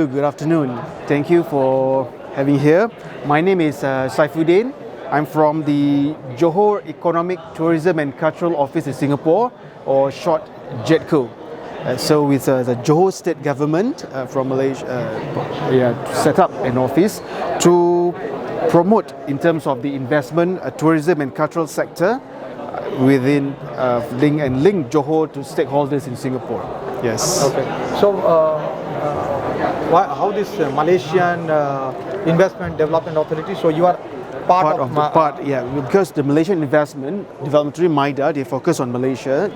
you. Good afternoon. Thank you for having here. My name is Saifuddin. I'm from the Johor Economic, Tourism and Cultural Office in Singapore, or short JETCO. So with the Johor State Government from Malaysia, set up an office to promote in terms of the investment, tourism and cultural sector within link Johor to stakeholders in Singapore. Yes. Okay. So, how this Malaysian Investment Development Authority? So you are part of because the Malaysian Investment Development MIDA, they focus on Malaysia,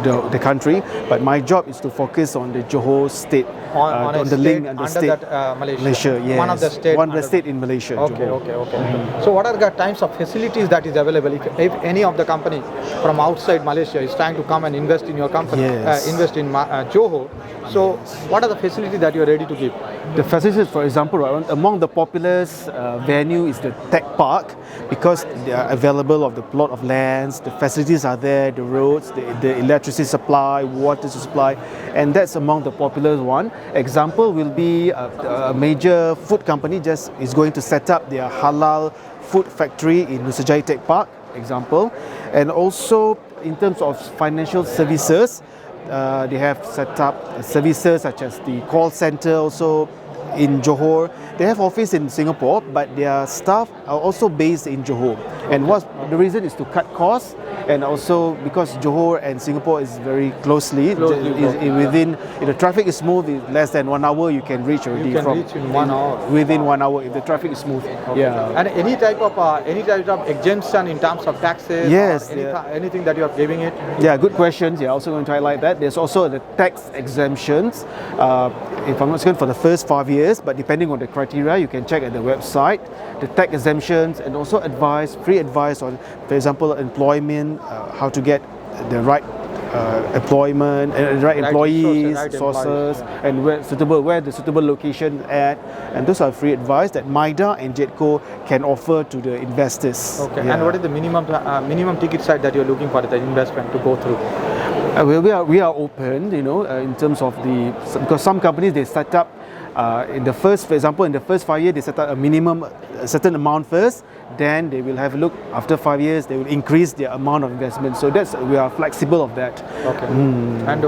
the country, but my job is to focus on the Johor state, on the state link and the under state, that Malaysia, yes. one of the state in Malaysia. Okay, Johor. okay. So what are the types of facilities that is available if any of the company from outside Malaysia is trying to come and invest in your company, invest in Johor? So what are the facilities that you are ready to give? The facilities, for example, among the popular venue is the Tech Park, because they are available of the plot of lands, the facilities are there, the roads, the electricity supply, water supply, and that's among the popular one. Example will be a major food company is going to set up their halal food factory in Nusajaya Tech Park, example. And also in terms of financial services, they have set up services such as the call center also in Johor. They have office in Singapore, but their staff are also based in Johor. And the reason is to cut costs, and also because Johor and Singapore is very closely within. If the traffic is smooth, in less than 1 hour you can reach already. You can reach in 1 hour. Within 1 hour if the traffic is smooth. Okay. Yeah. And any type of exemption in terms of taxes? Yes. Anything that you are giving it? Yeah, good questions. Yeah, also going to highlight that. There's also the tax exemptions. If I'm not mistaken, for the first 5 years, but depending on the criteria, you can check at the website. The tax exemptions, and also free advice on, for example, employment, how to get the right employment, right employees, sources, and where the suitable location at, and those are free advice that MIDA and JETCO can offer to the investors. Okay. Yeah. And what is the minimum ticket size that you're looking for the investment to go through? We are open, in terms of because some companies they set up for example, in the first 5 years they set up a certain amount first, then they will have a look after 5 years, they will increase their amount of investment. So we are flexible of that. Okay. And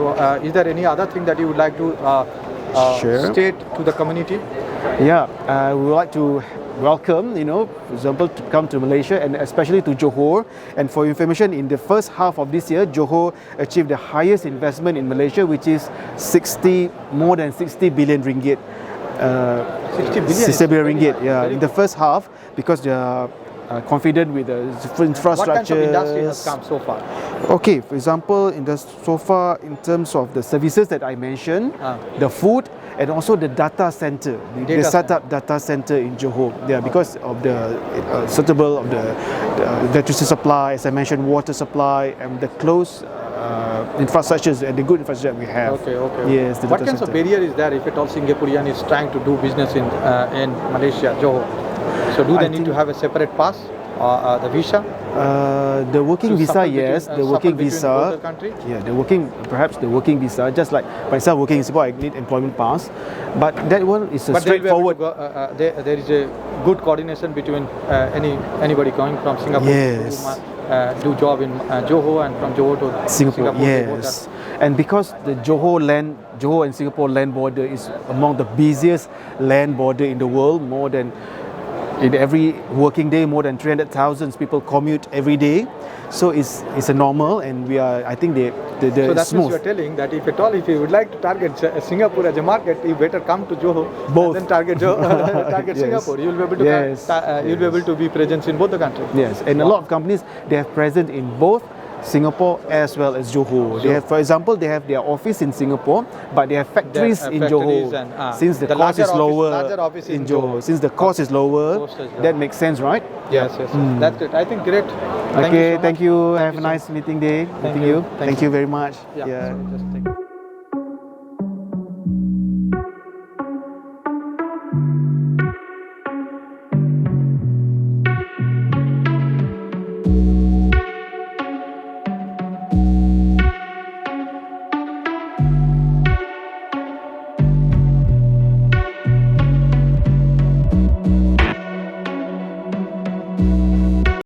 is there any other thing that you would like to state to the community? Yeah, we would like to welcome, for example, to come to Malaysia and especially to Johor. And for information, in the first half of this year, Johor achieved the highest investment in Malaysia, which is more than 60 billion ringgit. 60 billion ringgit, yeah, in the first half, because they are confident with the infrastructure. What kind of industry has come so far? Okay, for example, so far in terms of the services that I mentioned, the food, and also the data center. They set up data center in Johor. Yeah, because of the suitable of the electricity supply, as I mentioned, water supply, and the close infrastructures and the good infrastructure that we have. Okay. Yes. What kinds of barrier is there if at all Singaporean is trying to do business in Malaysia, Johor? So do they need to have a separate pass or the visa? The working visa, yes. The working visa. Yeah, perhaps the working visa. Just like myself working in Singapore, I need employment pass. But that one is straightforward. There is a good coordination between anybody going from Singapore to do job in Johor, and from Johor to Singapore. Yes. And because the Johor and Singapore land border is among the busiest land border in the world, in every working day, more than 300,000 people commute every day. So it's a normal, and I think so that's what you are telling, that if you would like to target Singapore as a market, you better come to Johor. Both. And then target yes. Singapore. You'll be able to be present in both the countries. Yes, and a lot of companies, they have present in both Singapore as well as Johor. They have, for example, they have their office in Singapore, but they have factories in Johor. Since the cost is lower in Johor, since the cost is lower, that makes sense, right? Yes. That's it. I think great. Thank you. Have a nice meeting day. Thank you very much. Yeah.